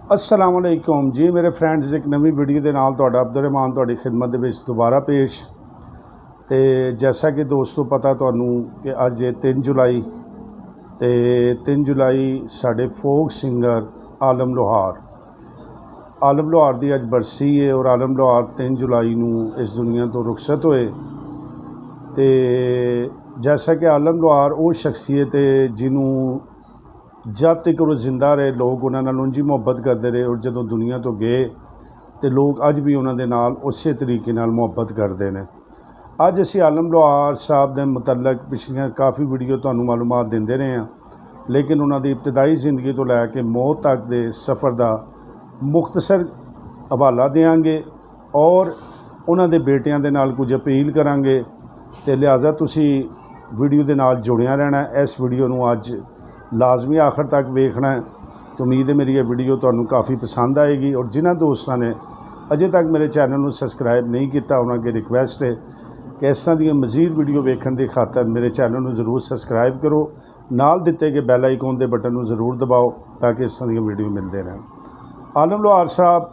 अस्सलाम वालेकुम जी मेरे फ्रेंड्स, एक नवी वीडियो के नाल तुहाडा अब्दुल रहमान तुहाडी खिदमत दे विच दोबारा पेश। तो जैसा कि दोस्तों पता तुहानू कि अज 3 जुलाई तो 3 जुलाई साडे फोक सिंगर आलम लोहार की अज बरसी है और आलम लोहार 3 जुलाई नू इस दुनिया तो रुखसत होए। तो जैसा कि आलम लोहार वो शख्सियत है जिन्हों जब तक वो जिंदा रहे लोग उन्होंने नाल उंज ही मुहब्बत करते रहे, और जदों दुनिया तो गए तो लोग अज भी उन्होंने नाल उस तरीके नाल मुहब्बत करते हैं। अज असी आलम लोहार साहब के मुतलक पिछलियां काफ़ी वीडियो तुहानू मालूमात देंदे रहे हैं, लेकिन उन्होंने इब्तदाई जिंदगी तो लैके मौत तक के सफ़र का मुख्तसर हवाला देंगे और उन्होंने बेटियां दे नाल कुछ अपील करांगे। तो लिहाजा तुसी वीडियो के नाल जुड़िया रहना। इस वीडियो नू अज लाजमी आखिर तक वेखना है। तो उम्मीद है मेरी ये वीडियो तुहानू काफ़ी पसंद आएगी, और जिन्होंने दोस्तों ने अजे तक मेरे चैनल को सबसक्राइब नहीं किया उन्होंने रिक्वेस्ट है कि इस तरह दी मज़ीद वीडियो वेखण की खातर मेरे चैनल को जरूर सबसक्राइब करो, नाल दिते गए बैल आइकॉन के बटन को जरूर दबाओ ताकि इस तरह दी वीडियो मिलते रहें। आलम लोहार साहब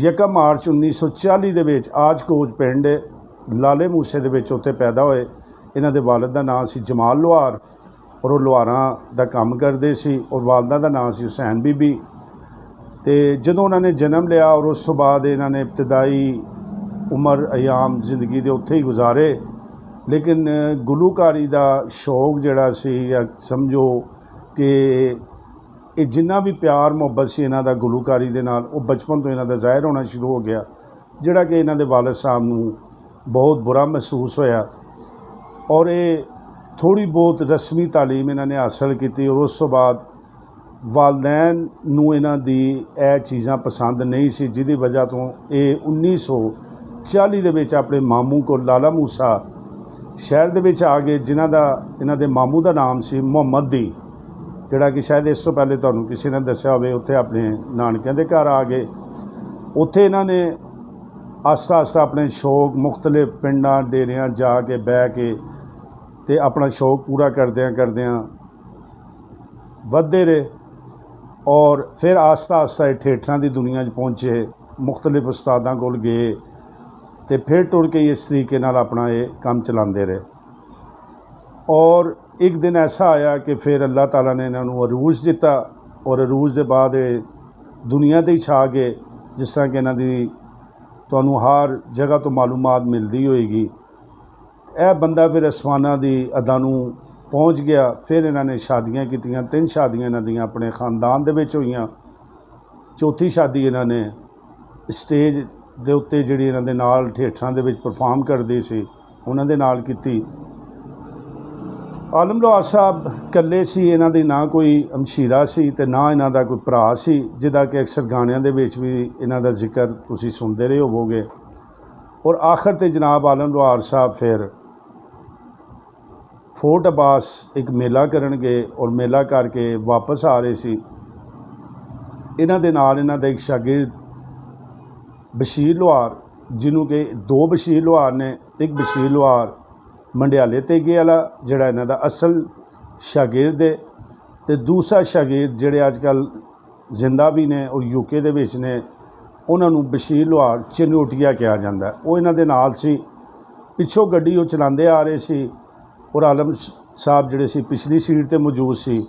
1 मार्च 1940 के आज कोच पिंड लाले मूसे के उत्थे पैदा होए। इन्हां दे वालिद का नाम सी जमाल लोहार और वो लोहारां दा काम करते सी, और वालदा का नाम सी हुसैन बीबी। तो जदों उन्होंने जन्म लिया और उस तो बाद इन्होंने इब्तदाई उम्र अयाम जिंदगी के उत्थे ही गुजारे, लेकिन गुलूकारी का शौक जड़ा सी, या समझो कि जिन्ना भी प्यार मुहब्बत सी इन्हां दा गुलूकारी दे नाल वो बचपन तो इन्हां दा ज़ाहिर होना शुरू हो गया, जिहड़ा कि इन्हां दे वालिद साहब नूं बहुत बुरा महसूस होया। और ये थोड़ी बहुत रस्मी तालीम इन्होंने हासिल की, और उस तो बाद वालदैन नूं इन्हां दी यह चीज़ां पसंद नहीं सी, जिहदी वजह तो ये 1940 दे विच अपने मामू को लाला मूसा शहर दे विच आ गए, जिन्हां दा इन्हां दे मामू का नाम सी मुहम्मद दी, जिहड़ा कि शायद इस तो पहले तुहानू किसी ने दस्सिया होवे। उत्थे अपने नानकिਆਂ दे घर आ गए। उत्थे इन्होंने आस्ता आस्ता अपने शौक मुख्तलिफ पिंडां डेरियां जाके बह के ते अपना शौक पूरा करदियां वधदे रहे, और फिर आस्ता आस्ता थिएटरां की दुनिया पहुँचे, मुख्तलिफ उस्तादां कोल गए, तो फिर टुर के इस तरीके नाल अपना ये काम चलाते रहे। और एक दिन ऐसा आया कि फिर अल्लाह ताला ने इन्हों अरूज दिता, और अरूज के बाद दुनिया ते ही छा गए, जिस तरह कि इन्हां दी तुहानू हर जगह तो मालूमात मिलती होएगी। यह बंदा फिर आसमाना की अदा नूं पहुँच गया। फिर इन्होंने शादियां कीतियां, 3 शादियां इन्हां दियां अपने खानदान दे विच होईयां। चौथी शादी इन्होंने स्टेज दे उत्ते जिहड़ी इन्हां दे नाल थिएटरां दे विच परफॉर्म करदे सी उन्हां दे नाल कीती। आलम लोहार साहब कल्ले सी, इन्हां दी ना कोई हमशीरा सी ते ना इन्हां दा कोई भरा सी, जिहदा कि अक्सर गाणियां दे विच भी इन्हां दा जिक्र तुसीं सुनदे रहे होवोगे। और आखिर ते जनाब आलम लोहार साहब फिर फोर्ट अब्बास एक मेला करन गए, और मेला करके वापस आ रहे सी। इन्हां दे नाल इन्हां दा एक शागिर्द बशीर लोहार, जिन्हों के 2 बशीर लोहार ने, एक बशीर लोहार मंडियाले तेगे वाला जिहड़ा इन्हां दा असल शागिर्द है, तो दूसरा शागिर्द जिहड़े अजकल जिंदा भी ने और यूके दे विच ने, उन्होंने बशीर लोहार चिनोटिया कहा जाता है। वो इन्हां दे नाल सी, पिछों गड्डी वो चलाते आ रहे सी, और आलम साहब जिहड़े सी पिछली सीट ते मौजूद सी।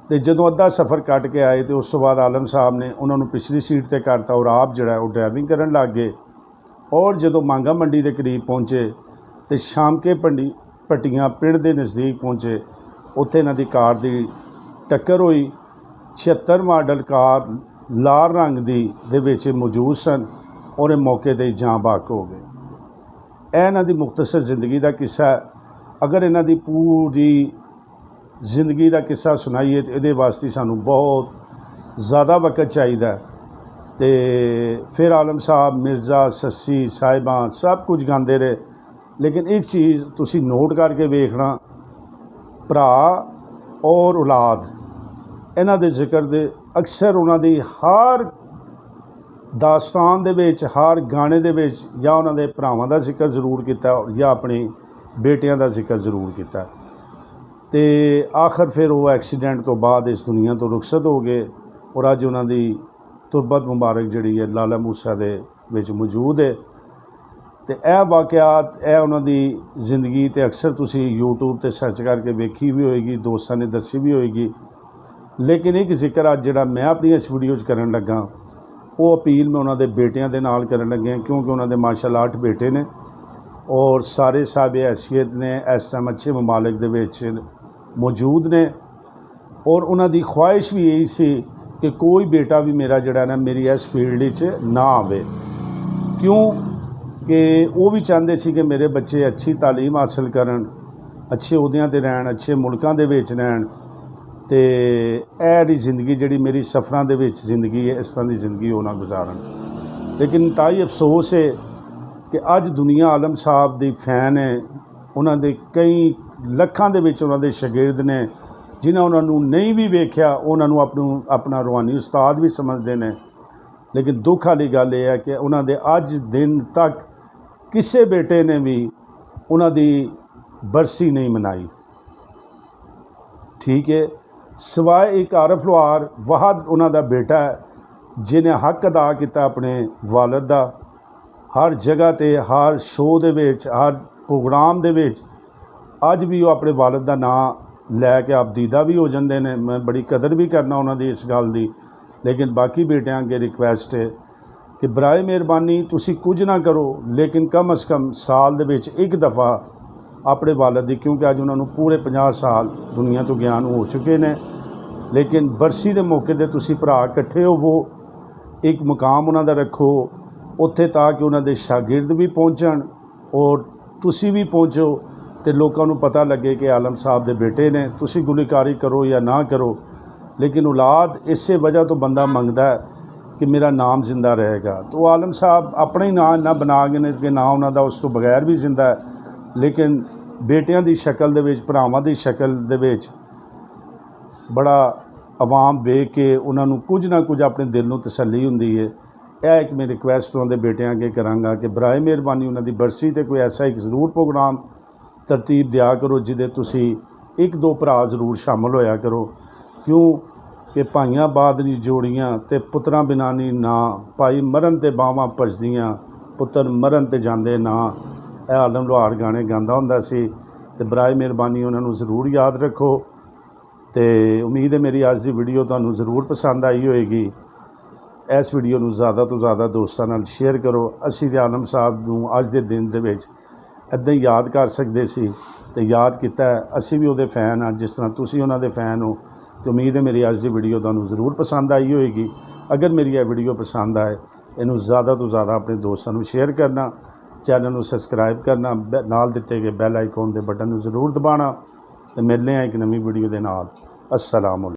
तो जदों अद्धा सफ़र कट के आए तो उस तो बाद आलम साहब ने उन्होंने पिछली सीट ते करता, और आप जिहड़ा वो ड्राइविंग करन लग गए। और जदों मांगा मंडी के करीब पहुँचे तो शामके पट्टियां पिंड के नज़दीक पहुँचे, उत्थे इन्हां दी कार की टक्कर हुई। 76 मॉडल कार लाल रंग की दे विच मौजूद सन, और मौके ते जां बाक हो गए। इन्हां दी मुख्तसर जिंदगी का किस्सा है। अगर इन्हां दी पूरी जिंदगी का किस्सा सुनाइए तो ये वास्ते सानू बहुत ज़्यादा वक्त चाहिए। तो फिर आलम साहब मिर्ज़ा सस्सी साहिबां सब कुछ गाते रहे, लेकिन एक चीज़ तुसी नोट करके वेखना, भरा और औलाद इन्हां दे जिक्र दे अक्सर उन्हां दी हर दास्तान दे विच, हर गाने दे विच या उन्हां दे भरावां दा जिक्र जरूर किया, या अपनी बेटियां का जिक्र जरूर किया। तो आखिर फिर वो एक्सीडेंट तो बाद इस दुनिया तो रुखसत हो गए, और अज उन्हां दी ਤੁਰਬਤ ਮੁਬਾਰਕ ਜਿਹੜੀ ਹੈ ਲਾਲਾ ਮੂਸਾ ਦੇ ਵਿੱਚ ਮੌਜੂਦ ਹੈ। ਤੇ ਇਹ ਵਾਕਿਆਤ, ਇਹ ਉਹਨਾਂ ਦੀ ਜ਼ਿੰਦਗੀ ਤੇ ਅਕਸਰ ਤੁਸੀਂ YouTube ਤੇ ਸਰਚ ਕਰਕੇ ਵੇਖੀ ਵੀ ਹੋਏਗੀ, ਦੋਸਤਾਂ ਨੇ ਦੱਸੀ ਵੀ ਹੋਏਗੀ। ਲੇਕਿਨ ਇੱਕ ਜ਼ਿਕਰ ਅੱਜ ਜਿਹੜਾ ਮੈਂ ਆਪਣੀ ਇਸ ਵੀਡੀਓ 'ਚ ਕਰਨ ਲੱਗਾ, ਉਹ ਅਪੀਲ ਮੈਂ ਉਹਨਾਂ ਦੇ ਬੇਟਿਆਂ ਦੇ ਨਾਲ ਕਰਨ ਲੱਗੇ, ਕਿਉਂਕਿ ਉਹਨਾਂ ਦੇ ਮਾਸ਼ਾਅੱਲਾ 8 ਬੇਟੇ ਨੇ ਔਰ ਸਾਰੇ ਸਾਹਿਬ हैसियत ने इस टाइम अच्छे ममालिक दे विच मौजूद ने। और उन्होंने ख्वाहिश भी यही सी कि कोई बेटा भी मेरा जड़ा ना मेरी इस फील्ड ना आवे, क्यों कि वो भी चाहते सी कि मेरे बच्चे अच्छी तालीम हासिल करन, अच्छे अहुदियां ते रहन, अच्छे मुल्कां दे विच रहन। ते ऐ जिंदगी जिहड़ी मेरी सफ़रां दे विच जिंदगी है, इस तरह की जिंदगी वो ना गुजारन। लेकिन ताई अफसोस है कि अज दुनिया आलम साहब दी फैन है, उन्होंने कई लखां दे विच उन्होंने शागिर्द ने जिन्हें उन्होंने नहीं भी वेख्या, उन्होंने अपना रूहानी उस्ताद भी समझते हैं। लेकिन दुख वाली गल यह है कि उन्होंने अज दिन तक किसी बेटे ने भी उन्होंने बरसी नहीं मनाई। ठीक है, सिवाय एक आरफ लोहार वाहद उन्होंने बेटा है जिन्हें हक अदा किया अपने वालिद का। हर जगह ते हर शो दे विच, हर प्रोग्राम दे विच अज भी वो अपने वालिद का नाम लैके आपदीदा भी हो जाते हैं। मैं बड़ी कदर भी करना उन्होंने इस गल की। लेकिन बाकी बेटियां अगे रिक्वेस्ट है कि बराए मेहरबानी तुसी कुछ ना करो, लेकिन कम अज़ कम साल दे विच एक दफ़ा अपने वालिद की, क्योंकि अज उन्होंने पूरे 50 साल दुनिया तो ज्ञान हो चुके हैं। लेकिन बरसी के मौके पर तुसी भरा इकट्ठे होवो, एक मुकाम उन्होंने रखो उत्थे, ताकि उन्होंने शागिर्द भी पहुँचन और तुसी भी पहुँचो तो लोगों को पता लगे कि आलम साहब के बेटे ने। तुसी गुलकारी करो या ना करो, लेकिन औलाद इस वजह तो बंदा मंगता है कि मेरा नाम जिंदा रहेगा। तो आलम साहब अपने ही नाम ना बना गए कि ना उन्होंने उस तो बगैर भी जिंदा है, लेकिन बेटियां की शक्ल दे विच, भरावां की शक्ल दे विच बड़ा आवाम वेख के उन्होंने कुछ ना कुछ अपने दिल में तसल्ली हुंदी है। यह एक मैं रिक्वेस्ट उन्होंने बेटियां अगे करांगा कि बराए मेहरबानी उन्होंने बरसी ते कोई ऐसा एक जरूर प्रोग्राम तरतीब दिया करो जिदे तुसी एक दो भरा जरूर शामिल होया करो। क्यों कि भाइयां बाद नी जोड़ियां ते पुत्रां बिना नी ना, भाई मरन ते बावां भजदियां, पुत्र मरन ते जांदे ना। यह आलम लोहार गाने गांदा हुंदा सी। ते बराए मेहरबानी उन्होंने जरूर याद रखो। तो उम्मीद है मेरी अज की वीडियो तुहानूं जरूर पसंद आई होएगी। इस वीडियो को ज़्यादा तो ज़्यादा दोस्तों नाल शेयर करो। असी ते आलम साहब नूं अज दे दिन दे विच इदां ही याद कर सकते सी ते याद किया। असी भी उहदे फैन हाँ जिस तरह तुसी उन्हां दे फैन हो। तो उम्मीद है मेरी अज की वीडियो तुहानूं जरूर पसंद आई होएगी। अगर मेरी यह वीडियो पसंद आए, इनू ज़्यादा तो ज़्यादा अपने दोस्तों को शेयर करना, चैनल को सबसक्राइब करना, नाल दिते गए बैल आइकॉन के बटन को जरूर दबाना। तो मिलने हैं एक नवी वीडियो के नाल। अस्सलाम वालेकुम।